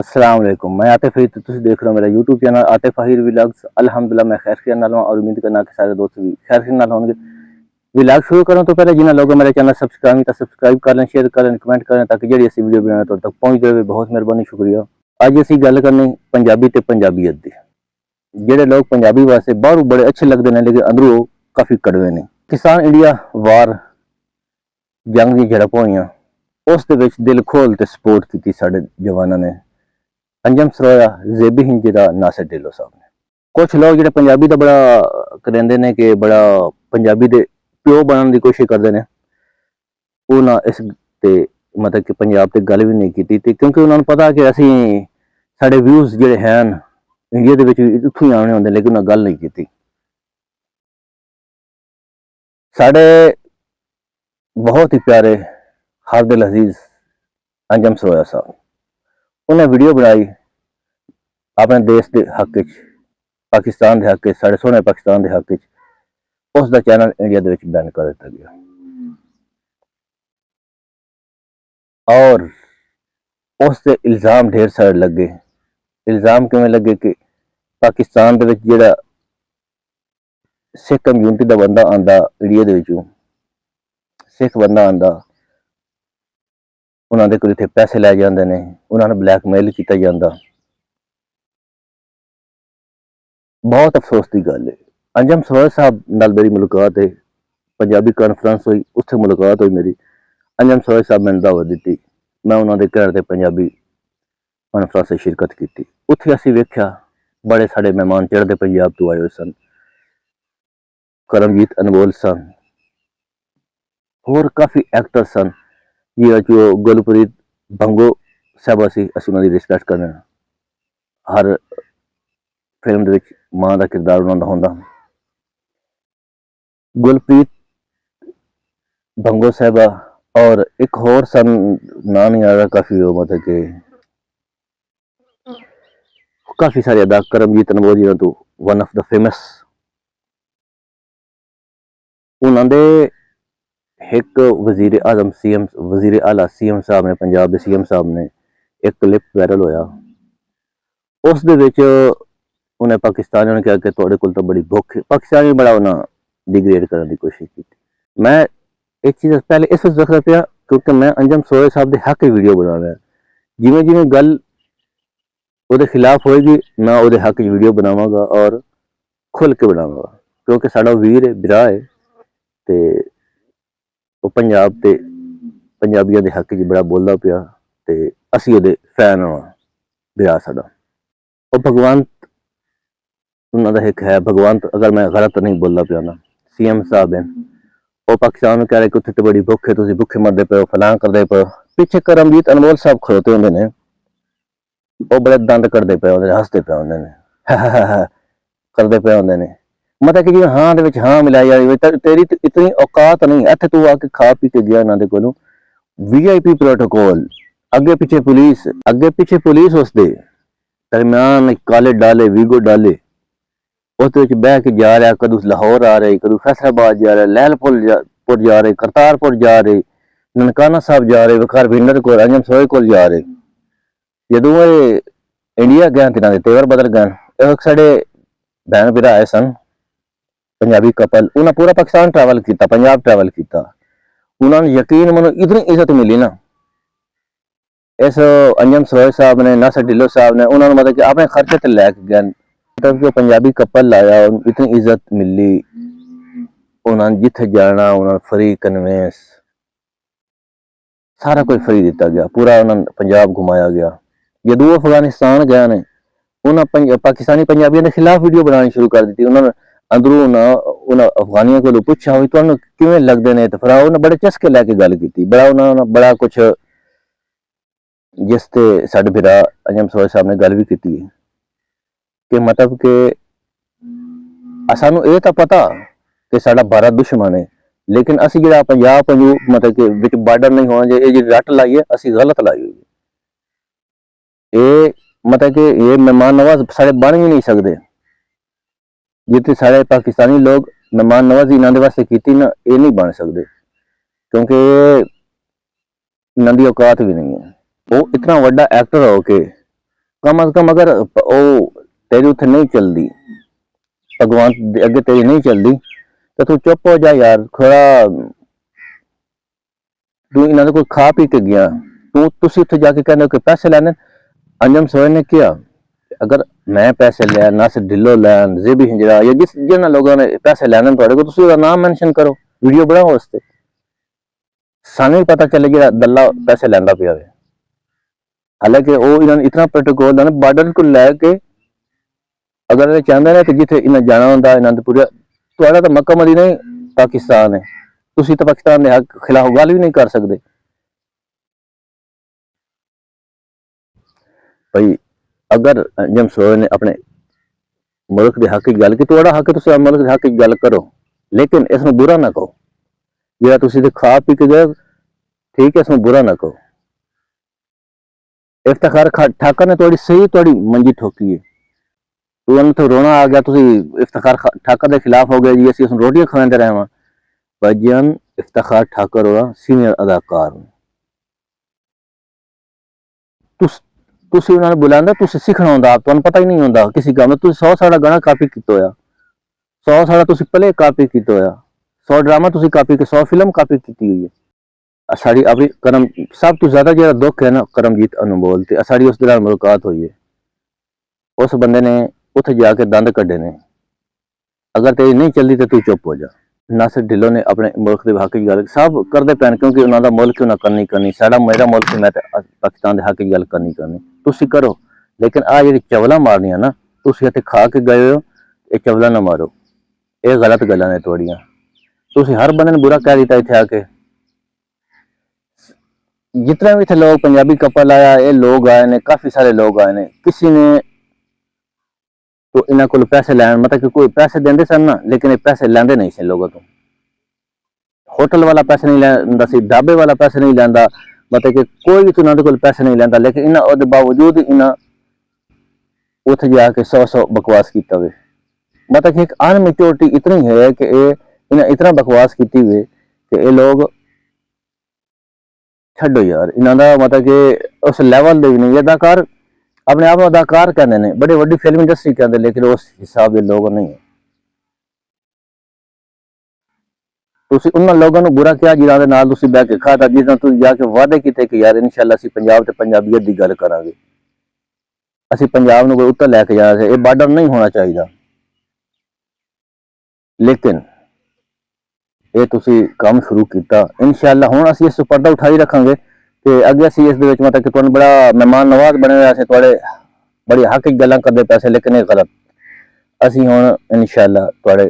अस्सलाम वालेकुम। मैं आतिफ फहीद तो तुसीं देख रहे हो मेरा YouTube channel Atif Fahid vlogs. अल्हम्दुलिल्लाह मैं खैर खैरियत नाल हां और उम्मीद करना कि सारे दोस्त भी खैर खैरियत नाल होंगे। व्लॉग शुरू करूं तो पहले जिन्हां लोगों मेरा चैनल सब्सक्राइब नहीं किया सब्सक्राइब कर लें, शेयर कर लें, कमेंट करें ताकि जिहड़ी असीं वीडियो बनाने तुहाडे तक पहुंच जावे। बहुत मेहरबानी, शुक्रिया। अज असीं गल करनी पंजाबी ते पंजाबीयत दी। जिहड़े लोग पंजाबी वास्ते बाहरों बड़े अच्छे लगदे ने लेकिन अंदरों काफ़ी कड़वे ने। पाकिस्तान इंडिया वार जंग दी झड़प होईयां उस दे विच दिल खोल ते सपोर्ट कीती साडे जवानां ने। अंजम सरोया, जेबी हिंजे, नासिर ढिल्लों साहब ने। कुछ लोग जो पंजाबी का बड़ा करेंदे ने कि बड़ा पंजाबी के प्यो बनने की कोशिश करते हैं, उन्हें इस ते मतलब कि पंजाब से गल भी नहीं की क्योंकि उन्होंने पता कि असी साढ़े व्यूज़ जोड़े हैं इंडिया के भी उतों ही आने होंगे, लेकिन उन्हें गल नहीं की। साढ़े बहुत ही प्यारे हारदिल अजीज अंजम सरोया साहब उन्हें वीडियो बनाई अपने देश के हक पाकिस्तान के हक साढ़े सोहने पाकिस्तान के हक उसका चैनल इंडिया के बैन कर दिता गया। और उससे इल्ज़ाम ढेर सारे लगे। इल्ज़ाम किवें लगे कि पाकिस्तान के जिहड़ा सिख कम्यूनिटी का बंदा आंदा इंडिया के विचों सिख बंदा आंदा उन्होंने कोल इत्थे पैसे लै जाते हैं, उन्होंने ब्लैकमेल किया जाता। बहुत अफसोस की गल है। अंजम सरोया साहब नाल मेरी मुलाकात है, पंजाबी कॉन्फ्रेंस हुई, उत्थे मुलाकात हुई मेरी। अंजम सरोया साहब मैंने दावत दी, मैं उन्होंने घर से पंजाबी कॉन्फ्रेंस शिरकत की। उत्थे असीं वेख्या बड़े सारे मेहमान चढ़ते पंजाब तो आए हुए सन, करमजीत अनमोल सन, होर काफ़ी एक्टर सन जो गुलप्रीत भंगो साहबा सी, असीं उन्हां दी रिस्पैक्ट करने। हर फिल्म दे विच मां दा किरदार उन्हां दा हुंदा। गुलप्रीत भंगो साहबा और एक होर सन, ना नहीं आ रहा, काफ़ी मतलब कि काफ़ी सारे अदा करमजीत अनमोल जिन्हां तो वन ऑफ द फेमस। उन्होंने एक वजीर आजम CM वजीर आला CM साहब ने, पंजाब के CM साहब ने एक क्लिप वायरल होया, उस दे विच उन्हें पाकिस्तानियों ने कहा कि तुहाडे कोल तो बड़ी भुख है। पाकिस्तानी बड़ा उन्हें डिग्रेड करने की कोशिश की। मैं एक चीज़ पहले इस वक्त रखता पाया क्योंकि मैं अंजम सरोया साहब के हक वीडियो बना रहा। जिमें जिमें गल वो खिलाफ होएगी मैं वो हक वीडियो बनावागा और खुल के बनावागा क्योंकि साडा वीर है, बिरा है, तो वो पंजाब ते पंजाबियों के हक बड़ा बोलता पिया, तो असी वो फैन हाँ। बिरा साडा वो भगवंत उन्होंने एक है, भगवंत, अगर मैं गलत नहीं बोलता पिया ना, CM साहब हैं, वो पाकिस्तान में कह रहे कि उत्थे तो बड़ी भुख है, तुसीं भुखे मरदे पे हो, फलां करदे पे हो। पिछे करमजीत अनमोल साहब खड़ोते होंगे ने, वो बड़े दंद कढ़दे पे होंगे, हसदे पे होंगे ने करदे पे होंगे ने, मतलब कि जिवें हाँ दे विच हाँ मिलाई जाए। तेरी इतनी औकात नहीं, इत्थे तू आके खा पी के गया इन्हां दे कोलों, VIP प्रोटोकॉल, अगे पिछे पुलिस उसदे दरम्यान काले डाले वीगो डाले उस बह के जा रहा, कदू लाहौर आ रहे, कदू फैसलाबाद जा रहे, लैलपुर जा रहे, करतारपुर जा रहे, ननकाना साहब जा रहे, वकार विंडर को अंजम सरोया को जा रहे। जदों इंडिया गए तो इन्हां दे तेवर बदल गए। एक साडे भैन भरा आए सन पंजाबी कपल, उन्हें पूरा पाकिस्तान ट्रैवल किया, पंजाब ट्रैवल किया, उन्होंने यकीन मनो इतनी इज्जत मिली ना इस अंजम सरोया साहब ने, नासिर ढिल्लों साहब ने, उन्होंने मतलब कि अपने खर्चे ते लैके गए, मतलब जो पंजाबी कपल लाया इतनी इज्जत मिली। उन्होंने जिथे जाना उन्होंने फ्री कन्वेंस सारा कुछ फ्री दिता गया, पूरा उन्होंने पंजाब घुमाया गया। जदों वो अफगानिस्तान गए ने उन्होंने पाकिस्तानी पंजाबियों के खिलाफ वीडियो बनानी शुरू कर दी। उन्होंने अंदरों उन्होंने अफगानियों को पूछा भी तुहानू किवें लगदे ने, तो फिर उन्होंने बड़े चस्के लैके गल की, बड़ा उन्होंने बड़ा कुछ जिस ते साडे भिरा अंजम सरोया साहब ने गल भी की कि मतलब कि सानू ये तो पता कि साडा भारत दुश्मन है, लेकिन असी जिहड़ा पंजाब पंजूब मतलब कि विच बार्डर नहीं होना चाहिए, ये रट लाई है असी गलत लाई हुई है। ये मतलब कि ये मेहमान नवाज सारे बन ही नहीं सकते, जितने सारे पाकिस्तानी लोग मेहमान नवाजी इन्होंने वास्ते की ना, ये नहीं बन सकते क्योंकि इन्हों की औकात भी नहीं है। वो इतना वड्डा एक्टर हो के कम अज कम अगर तेरी उत्थे नहीं चलती, भगवान दे अगे तेरी नहीं चलती, तो तू चुप हो जा यार। थोड़ा तू इन्हों ने कोई खा पी के गया, तुसी उत्थे जाके कहने कि पैसे लैने। अंजम सोए ने किया, अगर मैं पैसे लैन, नासिर ढिल्लो लैन, ज़ेबी हिंजरा या जिन्होंने लोगों ने पैसे लैने थोड़े को, तुसी उसदा नाम मैंशन करो, वीडियो बनाओ उसते, सानू भी पता चले कि दल्ला पैसे लैंदा पिया वे। हालांकि वो इन्होंने इतना प्रोटोकॉल है बॉर्डर को लैके, अगर ये चाहते हैं कि जिथे इन्हें जाना होंगे, इन्होंने पूरा थोड़ा तो मक्का मदीना ही पाकिस्तान है, तुसी तो पाकिस्तान के हक खिलाफ गल भी नहीं कर सकते भाई। अगर अंजम सोए ने अपने मुल्क के हक की गल की, थोड़ा हक है, मुल्क के हक की गल करो, लेकिन इसमें बुरा ना कहो। जो तुसी तो खा पी के गए, ठीक है, इसमें बुरा ना कहो। इफ्तिखार ठाकर ने थोड़ी सही थोड़ी मंजी ठोकी है, तो रोना आ गया, तुसी इफ्तिखार ठाकर के खिलाफ हो गए जी, असं रोटियां खाते रहे। भाईजान इफ्तिखार ठाकर हो सीनियर अदाकार, तुसी उन्होंने बुलाया, तुसी सीखना होंगे, आप तुहानू पता ही नहीं होंगे किसी काम में। 100 साड़ा गाना कापी किया होया, 100 साड़ा तुसी प्ले कापी किया होया, 100 ड्रामा तुसी कापी, 100 फिल्म कापी की हुई है। साड़ी अपनी करम सब तो ज्यादा जो दुख है ना, करमजीत अनमोल ते साड़ी उस दौरान मुलाकात हुई है। उस बंदे ने उत्थे जाके दंद कड्ढे ने, अगर तेरी नहीं चलती तो तू चुप हो जा। नासिर ढिल्लो ने अपने मुल्क के हक की गल सब करते पैन, क्योंकि उन्होंने मुल्क उन्हें करनी करनी, साड़ा मेरा मुल्क मैं पाकिस्तान के हक की गल करनी करनी, तुसी करो। लेकिन आ जी चवला मारनिया ना, तुसी इत्थे खा के गए हो, ये चवला ना मारो, ये गलत गल्लां ने थोड़ियां। तुसी हर बंदे ने बुरा कह दिता इत्थे आके, जितने भी थे लोग पंजाबी कपल आया, ये लोग आए ने, काफी सारे लोग आए ने, किसी ने तो इन्हों को पैसे लैन, मतलब कि कोई पैसे देंदे सन ना, लेकिन ये पैसे लैंदे नहीं से लोगों तो। होटल वाला पैसे नहीं लैंदा सी, ढाबे वाला पैसे नहीं लैंदा, मतलब कि कोई भी उन्होंने को पैसे नहीं लैंदा, लेकिन इन्हें उसके बावजूद इन्हें उत्थे जाके 100 बकवास किया हुए। मतलब कि एक अनमेच्योरिटी इतनी है कि इन्हें इतना बकवास की हुए कि ये लोग छो यार, इन्हों मतलब कि उस लैवल भी नहीं। अदाकार अपने आप अदाकार कहते हैं, बड़ी वड्डी फिल्म इंडस्ट्री कहते, लेकिन उस हिसाब के लोग नहीं है। तुसी उन्होंने लोगों को बुरा किया जिन्होंने नाल तुसी बह के खाता, जिस तुम जाके वादे किए कि यार इंशाअल्लाह असीं पंजाब ते पंजाबीयत की गल करांगे, असीं पंजाब नूं कोई उत्ते लैके जाना, ये बॉर्डर नहीं होना चाहिए। लेकिन ये तुसी काम शुरू किया, इंशाअल्लाह हुण असीं इस पर्दा उठाई रखांगे कि अगे असीं इस दे विच मतलब कि तुहानूं बड़ा मेहमान नवाज बने हुए, असीं तुहाडे बड़ी हक की गल्लां करदे पैसे, लेकिन ये गलत। असीं हुण इंशाअल्लाह तुहाडे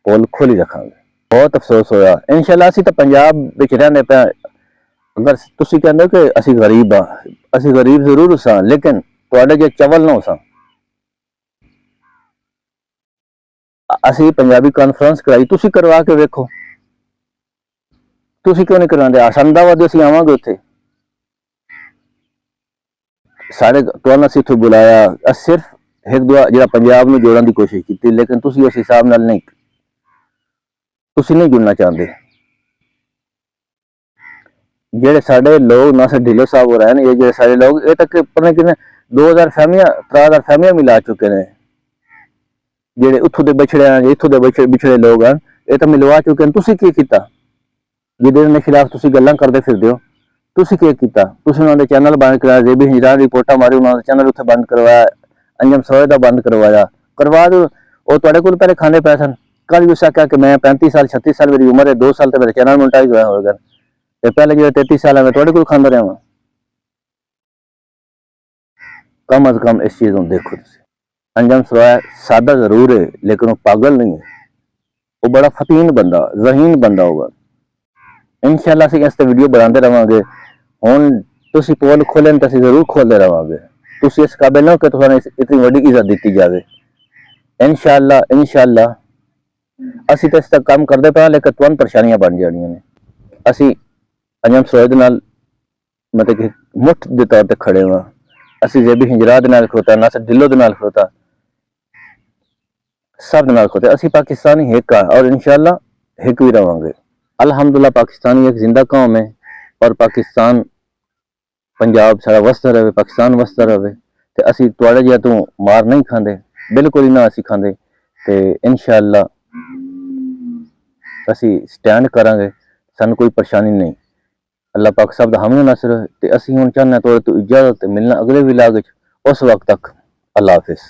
पोल खोली रखांगे। बहुत अफसोस होया, इंशाअल्लाह असीं तो पंजाब विच रहिंदे पे, अगर तुसी कहंदे हो कि असीं गरीब हाँ, असीं गरीब जरूर सां, लेकिन तुहाडे जे चवल ना सां। असीं पंजाबी कॉन्फ्रेंस कराई, तुसी करवा के वेखो, तुसी क्यों नहीं करवांदे? आसंदाबाद असीं आवांगे, उत्थे साढ़े तुहानूं असीं उत्थे बुलाया, सिर्फ एक दुआ जिहड़ा पंजाब नूं जोड़न की कोशिश की, लेकिन तुसी उस हिसाब नाल नहीं, तुसी नहीं जुड़ना चाहते। जेडे साढ़े लोग नासिर ढिल्लो साहब हो रहे हैं, ये जो सारे लोग, ये तक पता कि 2000 फैमिलियां 3000 फैमिलियां मिला चुके हैं। जेडे उथों के बछड़े हैं, इथों के बिछड़े लोग हैं, ये तो मिलवा चुके हैं। तुसी की कीता जिहदे खिलाफ तुसी गल्लां करदे फिरदे हो? तुसी की कीता? तुसी उन्होंने चैनल बंद कराया, ज़ेबी हिजरा रिपोर्टां मारी, उन्होंने चैनल उत्थे बंद करवाया, अंजम सोए का बंद करवाया, करवा दो। वो तुहाडे कोल पहले खाने पै सन, कल भी उस आख्या कि मैं 35 साल 36 साल मेरी उम्र है, 2 साल तो मेरे चैनल मोनेटाइज होया हो गए, पहले जो 33 साल है मैं तुहाडे कोल खांदा रहा वां। कम अज कम इस चीज़ को देखो। अंजम सोया सादा जरूर है, लेकिन वो पागल नहीं है, वो बड़ा फतीन बंदा, ज़हीन बंदा होगा। इंशाअल्लाह असीं इस वीडियो बनाते रहेंगे। हुण तुसीं पोल खोलन तो असीं जरूर खोलते रहेंगे। तुसीं इस काबिल हो कि तुहानूं इतनी वड्डी इज्जत दी जाए। इंशाअल्लाह इंशाअल्लाह असीं तो इस तक काम करते पे, लेकिन तुहानूं परेशानियां बन जानियां ने। असीं अंजम सोए दे नाल मतलब कि मुठ के तौर पर खड़े हुआ, असीं ज़ेबी हिजरा दे नाल खड़ोता, नासिर ढिल्लो दे नाल खड़ोता, सब नाल खड़ोते। असीं पाकिस्तानी एक आ, और इंशाअल्लाह एक भी रहेंगे। अल्हम्दुलिल्लाह पाकिस्तानी एक जिंदा कौम है, और पाकिस्तान पंजाब सारा वसता रहे, पाकिस्तान वसता रहे। ਤੇ ਅਸੀਂ ਤੁਹਾਡੇ ਜਿਹਾ ਤੋਂ ਮਾਰ ਨਹੀਂ ਖਾਂਦੇ, ਬਿਲਕੁਲ ਹੀ ਨਾ ਅਸੀਂ ਖਾਂਦੇ। ਤੇ ਇਨਸ਼ਾਅੱਲਾ ਅਸੀਂ ਸਟੈਂਡ ਕਰਾਂਗੇ, ਸਾਨੂੰ ਕੋਈ ਪਰੇਸ਼ਾਨੀ ਨਹੀਂ। अल्लाह पाक साहब दा हामी नसर ते असी हुण चाहने तो इजाजत मिलना अगले विलाग च। उस वक्त तक अल्लाह हाफिज।